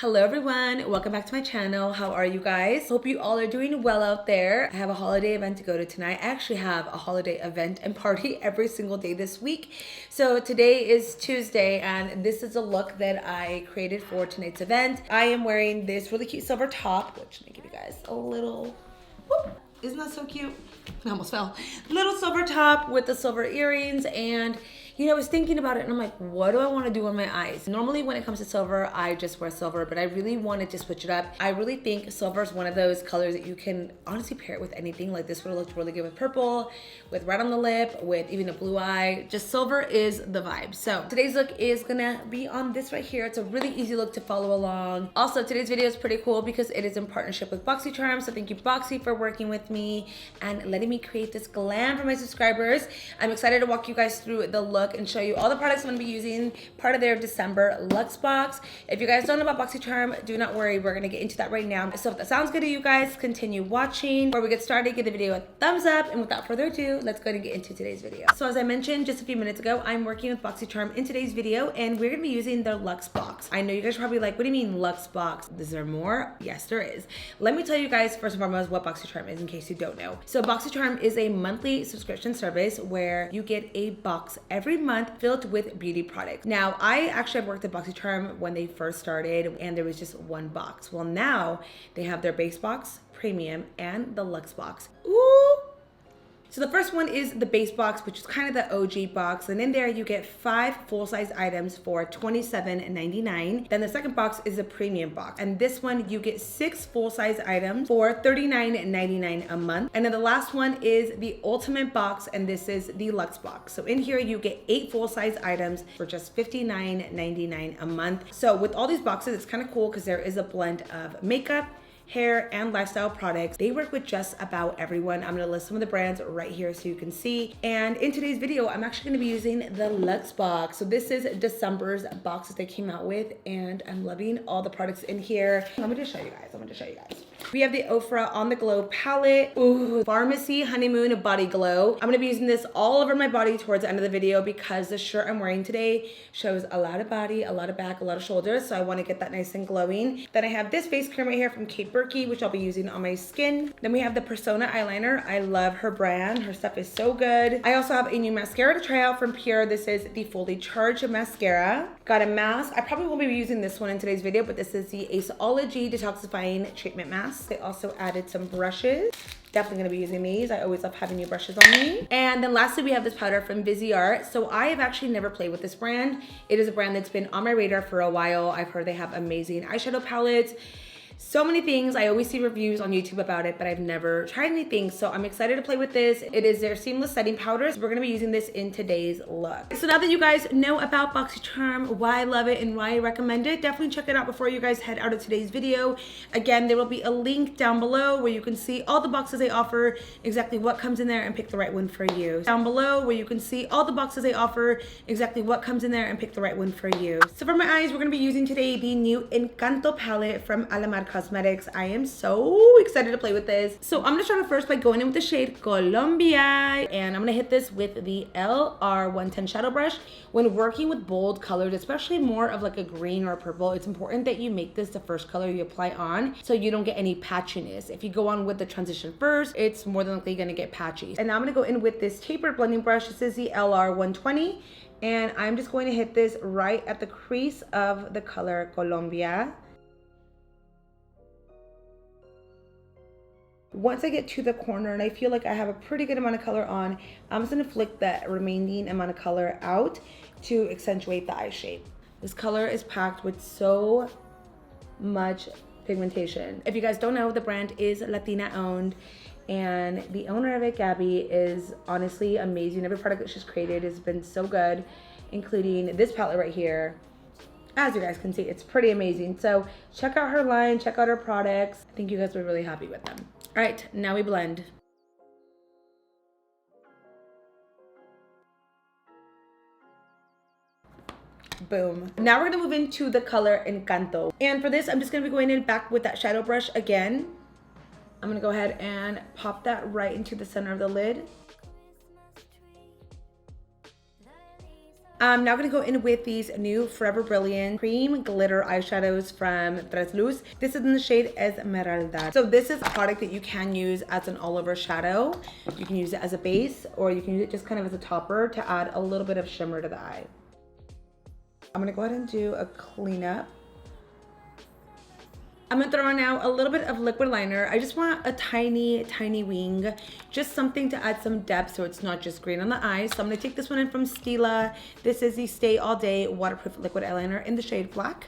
Hello everyone, welcome back to my channel. How are you guys? Hope you all are doing well out there. I have a holiday event to go to tonight. I actually have a holiday event and party every single day this week. So today is Tuesday and this is a look that I created for tonight's event. I am wearing this really cute silver top, which let me give you guys a little, whoop, isn't that so cute? I almost fell. Little silver top with the silver earrings, and you know, I was thinking about it and I'm like, what do I want to do on my eyes? Normally when it comes to silver, I just wear silver, but I really wanted to switch it up. I really think silver is one of those colors that you can honestly pair it with anything. Like this would have looked really good with purple, with red on the lip, with even a blue eye. Just silver is the vibe. So today's look is gonna be on this right here. It's a really easy look to follow along. Also, today's video is pretty cool because it is in partnership with Boxycharm. So thank you, Boxy, for working with me and letting me create this glam for my subscribers. I'm excited to walk you guys through the look and show you all the products I'm going to be using, part of their December Luxe box. If you guys don't know about Boxycharm, do not worry, we're going to get into that right now. So if that sounds good to you guys, continue watching. Before we get started, give the video a thumbs up, and without further ado, let's go ahead and get into today's video. So as I mentioned just a few minutes ago, I'm working with Boxycharm in today's video, and we're going to be using their Luxe box. I know you guys are probably like, what do you mean Luxe box? Is there more? Yes, there is. Let me tell you guys first and foremost what Boxycharm is in case you don't know. So Boxycharm is a monthly subscription service where you get a box every month filled with beauty products. Now, I actually have worked at Boxycharm when they first started and there was just one box. Well, now they have their base box, premium, and the Luxe box. Ooh! So the first one is the base box, which is kind of the OG box. And in there you get 5 full-size items for $27.99. Then the second box is a premium box. And this one you get 6 full-size items for $39.99 a month. And then the last one is the ultimate box, and this is the Luxe box. So in here you get 8 full-size items for just $59.99 a month. So with all these boxes, it's kind of cool because there is a blend of makeup, hair, and lifestyle products. They work with just about everyone. I'm gonna list some of the brands right here so you can see. And in today's video, I'm actually gonna be using the Luxe box. So this is December's box that they came out with, and I'm loving all the products in here. Let me just show you guys. We have the Ofra On The Glow palette. Ooh, Farmacy Honeymoon Body Glow. I'm gonna be using this all over my body towards the end of the video because the shirt I'm wearing today shows a lot of body, a lot of back, a lot of shoulders. So I wanna get that nice and glowing. Then I have this face cream right here from Burki, which I'll be using on my skin. Then we have the Persona eyeliner. I love her brand. Her stuff is so good. I also have a new mascara to try out from Pure. This is the Fully Charged mascara. Got a mask. I probably won't be using this one in today's video, but this is the Aceology Detoxifying Treatment Mask. They also added some brushes. Definitely gonna be using these. I always love having new brushes on me. And then lastly, we have this powder from Viseart. So I have actually never played with this brand. It is a brand that's been on my radar for a while. I've heard they have amazing eyeshadow palettes. So many things. I always see reviews on YouTube about it, but I've never tried anything. So I'm excited to play with this. It is their seamless setting powder. So we're gonna be using this in today's look. So now that you guys know about Boxycharm, why I love it and why I recommend it, definitely check it out before you guys head out of today's video. Again, there will be a link down below where you can see all the boxes they offer, exactly what comes in there, and pick the right one for you. Down below where you can see all the boxes they offer, exactly what comes in there, and pick the right one for you. So for my eyes, we're gonna be using today the new Encanto palette from Alamar Cosmetics. I am so excited to play with this. So I'm gonna start off first by going in with the shade Colombia, and I'm gonna hit this with the LR110 shadow brush. When working with bold colors, especially more of like a green or a purple, it's important that you make this the first color you apply on so you don't get any patchiness. If you go on with the transition first, it's more than likely gonna get patchy. And now I'm gonna go in with this tapered blending brush. This is the LR120, and I'm just going to hit this right at the crease of the color Colombia. Once I get to the corner and I feel like I have a pretty good amount of color on, I'm just gonna flick that remaining amount of color out to accentuate the eye shape. This color is packed with so much pigmentation. If you guys don't know, the brand is Latina owned, and the owner of it, Gabby, is honestly amazing. Every product that she's created has been so good, including this palette right here. As you guys can see, it's pretty amazing. So check out her line, check out her products. I think you guys will be really happy with them. All right, now we blend. Boom. Now we're gonna move into the color Encanto. And for this, I'm just gonna be going in back with that shadow brush again. I'm gonna go ahead and pop that right into the center of the lid. I'm now gonna go in with these new Forever Brilliant Cream Glitter Eyeshadows from Tresluce. This is in the shade Esmeralda. So this is a product that you can use as an all-over shadow. You can use it as a base, or you can use it just kind of as a topper to add a little bit of shimmer to the eye. I'm gonna go ahead and do a cleanup. I'm gonna throw on now a little bit of liquid liner. I just want a tiny, tiny wing, just something to add some depth so it's not just green on the eye. So I'm gonna take this one in from Stila. This is the Stay All Day Waterproof Liquid Eyeliner in the shade Black.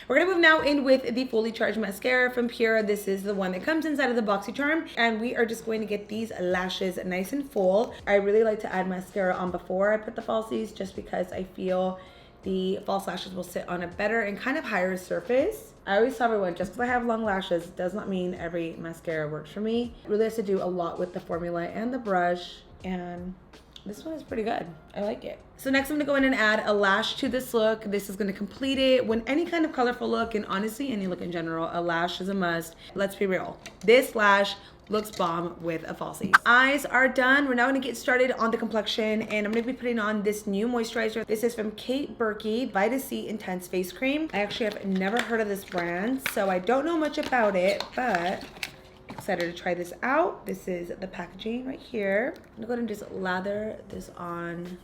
We're gonna move now in with the Fully Charged Mascara from Pure. This is the one that comes inside of the Boxycharm, and we are just going to get these lashes nice and full. I really like to add mascara on before I put the falsies, just because I feel the false lashes will sit on a better and kind of higher surface. I always tell everyone, just because I have long lashes does not mean every mascara works for me. It really has to do a lot with the formula and the brush, and this one is pretty good. I like it. So next I'm gonna go in and add a lash to this look. This is gonna complete it. When any kind of colorful look, and honestly any look in general, a lash is a must. Let's be real. This lash looks bomb with a falsie. Eyes are done. We're now gonna get started on the complexion, and I'm gonna be putting on this new moisturizer. This is from Burki Vitamin C Intense Face Cream. I actually have never heard of this brand, so I don't know much about it, but excited to try this out. This is the packaging right here. I'm gonna go ahead and just lather this on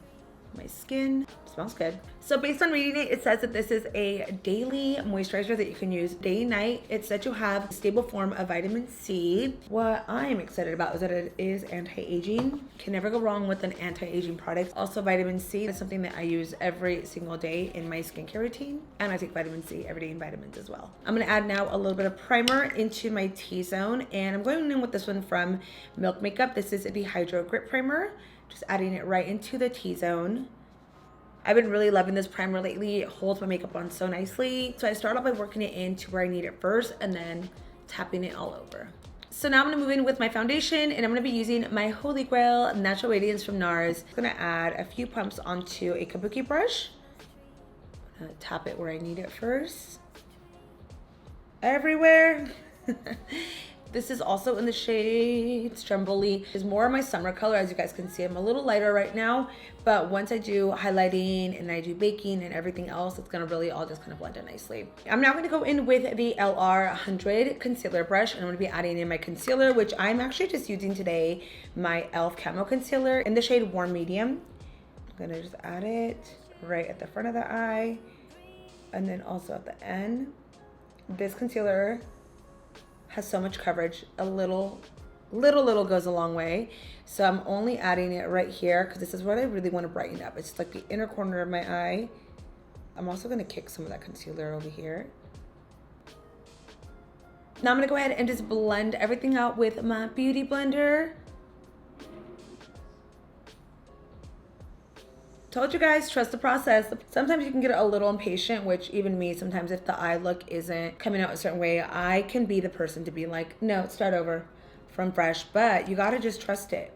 my skin. Smells good. So based on reading it, it says that this is a daily moisturizer that you can use day and night. It's said to have a stable form of vitamin C. What I'm excited about is that it is anti-aging. Can never go wrong with an anti-aging product. Also, vitamin C is something that I use every single day in my skincare routine, and I take vitamin C every day in vitamins as well. I'm gonna add now a little bit of primer into my T-zone, and I'm going in with this one from Milk Makeup. This is the Hydro Grip Primer. Just adding it right into the T-zone. I've been really loving this primer lately. It holds my makeup on so nicely. So I start off by working it into where I need it first and then tapping it all over. So now I'm gonna move in with my foundation, and I'm gonna be using my Holy Grail Natural Radiance from Nars. I'm gonna add a few pumps onto a kabuki brush. I'm gonna tap it where I need it first. Everywhere. This is also in the shade Stromboli. It's more of my summer color. As you guys can see, I'm a little lighter right now, but once I do highlighting and I do baking and everything else, it's gonna really all just kind of blend in nicely. I'm now gonna go in with the LR100 concealer brush, and I'm gonna be adding in my concealer, which I'm actually just using today, my e.l.f. Camo concealer in the shade Warm Medium. I'm gonna just add it right at the front of the eye, and then also at the end. This concealer has so much coverage. A little goes a long way. So I'm only adding it right here because this is what I really want to brighten up. It's like the inner corner of my eye. I'm also gonna kick some of that concealer over here. Now I'm gonna go ahead and just blend everything out with my beauty blender. Told you guys, trust the process. Sometimes you can get a little impatient, which even me, sometimes if the eye look isn't coming out a certain way, I can be the person to be like, no, start over from fresh, but you gotta just trust it.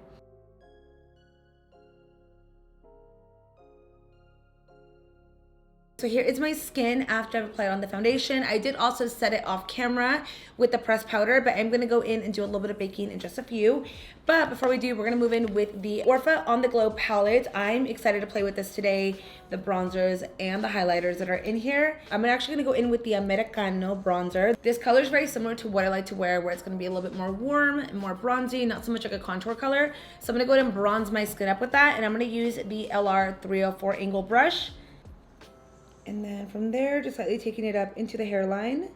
So here is my skin after I've applied on the foundation. I did also set it off camera with the pressed powder, but I'm gonna go in and do a little bit of baking in just a few. But before we do, we're gonna move in with the Ofra On The Glow palette. I'm excited to play with this today, the bronzers and the highlighters that are in here. I'm actually gonna go in with the Americano bronzer. This color is very similar to what I like to wear, where it's gonna be a little bit more warm and more bronzy, not so much like a contour color. So I'm gonna go ahead and bronze my skin up with that, and I'm gonna use the LR304 angle brush. And then from there, just slightly taking it up into the hairline.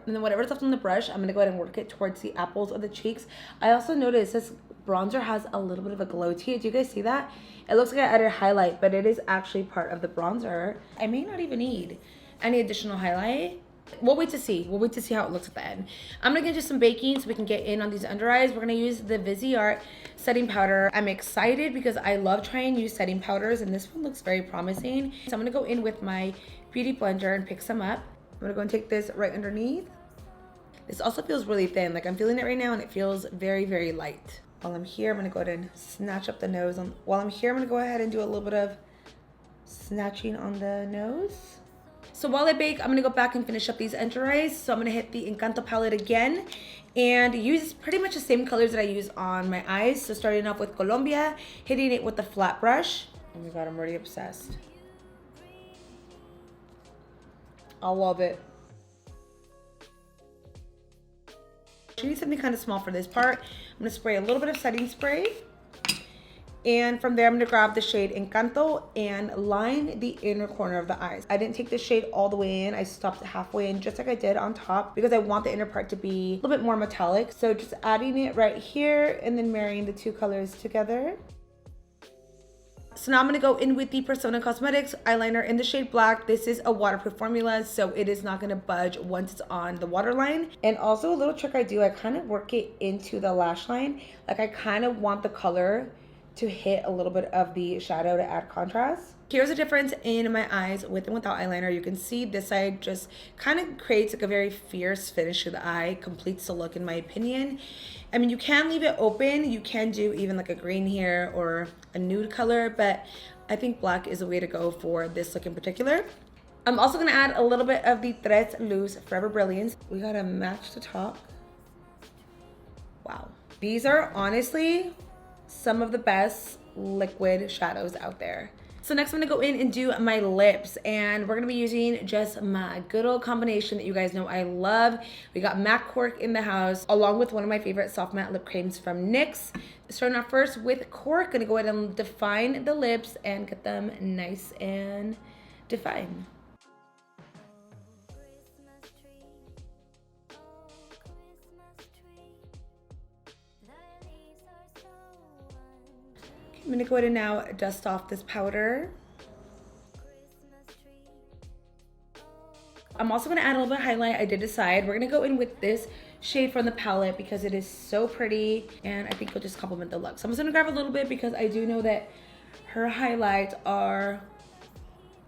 And then whatever's left on the brush, I'm gonna go ahead and work it towards the apples of the cheeks. I also noticed this bronzer has a little bit of a glow to it. Do you guys see that? It looks like I added highlight, but it is actually part of the bronzer. I may not even need any additional highlight. We'll wait to see. We'll wait to see how it looks at the end. I'm gonna get just some baking so we can get in on these under eyes. We're gonna use the Viseart setting powder. I'm excited because I love trying new setting powders, and this one looks very promising. So I'm gonna go in with my beauty blender and pick some up. I'm gonna go and take this right underneath. This also feels really thin. Like I'm feeling it right now, and it feels very, very light. While I'm here, I'm gonna go ahead and snatch up the nose. While I'm here, I'm gonna go ahead and do a little bit of snatching on the nose. So while I bake, I'm gonna go back and finish up these under eyes. So I'm gonna hit the Encanto palette again and use pretty much the same colors that I use on my eyes. So starting off with Colombia, hitting it with the flat brush. Oh my god, I'm already obsessed. I love it. I need something kind of small for this part. I'm gonna spray a little bit of setting spray. And from there, I'm gonna grab the shade Encanto and line the inner corner of the eyes. I didn't take the shade all the way in. I stopped halfway in, just like I did on top, because I want the inner part to be a little bit more metallic. So just adding it right here and then marrying the two colors together. So now I'm gonna go in with the Ofra Cosmetics eyeliner in the shade Black. This is a waterproof formula, so it is not gonna budge once it's on the waterline. And also a little trick I do, I kind of work it into the lash line. Like I kind of want the color to hit a little bit of the shadow to add contrast. Here's a difference in my eyes with and without eyeliner. You can see this side just kind of creates like a very fierce finish to the eye, completes the look in my opinion. I mean, you can leave it open. You can do even like a green here or a nude color, but I think black is a way to go for this look in particular. I'm also gonna add a little bit of the Tresluce Forever Brilliance. We gotta match the top. Wow. These are honestly some of the best liquid shadows out there. So next I'm gonna go in and do my lips, and we're gonna be using just my good old combination that you guys know I love. We got MAC Cork in the house, along with one of my favorite soft matte lip creams from NYX. Starting off first with Cork, gonna go ahead and define the lips and get them nice and defined. I'm gonna go ahead and now dust off this powder. I'm also gonna add a little bit of highlight. I did decide we're gonna go in with this shade from the palette because it is so pretty and I think it'll just complement the look. So I'm just gonna grab a little bit because I do know that her highlights are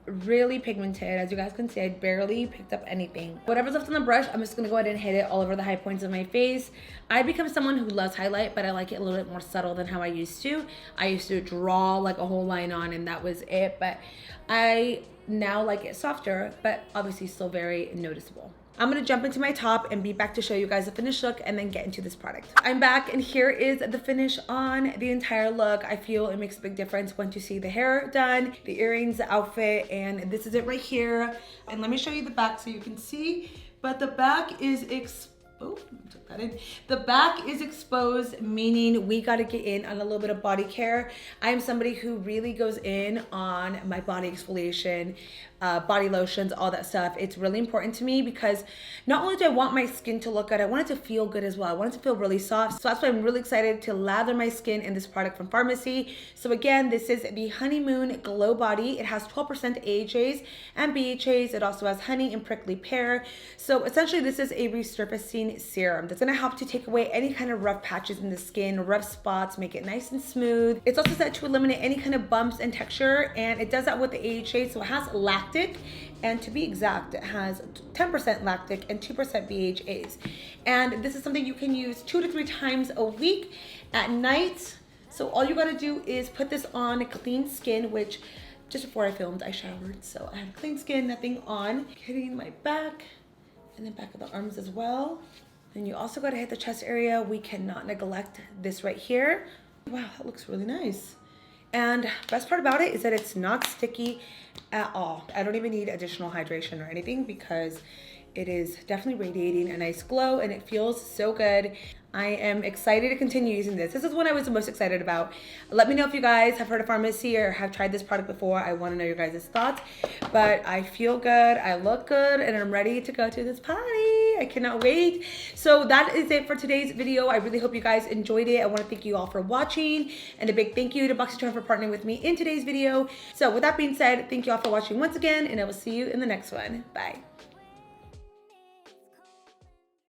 really pigmented. As you guys can see, I barely picked up anything. Whatever's left on the brush, I'm just gonna go ahead and hit it all over the high points of my face. I become someone who loves highlight, but I like it a little bit more subtle than how I used to. I used to draw like a whole line on and that was it, but I now like it softer, but obviously still very noticeable. I'm gonna jump into my top and be back to show you guys the finished look and then get into this product. I'm back and here is the finish on the entire look. I feel it makes a big difference once you see the hair done, the earrings, the outfit, and this is it right here. And let me show you the back so you can see, but the back is took that in. The back is exposed, meaning we got to get in on a little bit of body care. I am somebody who really goes in on my body exfoliation, body lotions, all that stuff. It's really important to me because not only do I want my skin to look good, I want it to feel good as well. I want it to feel really soft. So that's why I'm really excited to lather my skin in this product from Farmacy. So again, this is the Honeymoon Glow Body. It has 12% AHAs and BHAs. It also has honey and prickly pear. So essentially this is a resurfacing serum that's gonna help to take away any kind of rough patches in the skin, rough spots, make it nice and smooth. It's also set to eliminate any kind of bumps and texture, and it does that with the AHA. So it has lactic, and to be exact, it has 10% lactic and 2% BHAs. And this is something you can use 2 to 3 times a week at night. So all you gotta do is put this on clean skin, which just before I filmed, I showered. So I have clean skin, nothing on. Hitting my back and then back of the arms as well. Then you also gotta hit the chest area. We cannot neglect this right here. Wow, that looks really nice. And best part about it is that it's not sticky at all. I don't even need additional hydration or anything because it is definitely radiating a nice glow and it feels so good. I am excited to continue using this. This is what I was the most excited about. Let me know if you guys have heard of Farmacy or have tried this product before. I want to know your guys' thoughts. But I feel good, I look good, and I'm ready to go to this party. I cannot wait. So that is it for today's video. I really hope you guys enjoyed it. I want to thank you all for watching, and a big thank you to Boxycharm for partnering with me in today's video. So with that being said, thank you all for watching once again, and I will see you in the next one. Bye.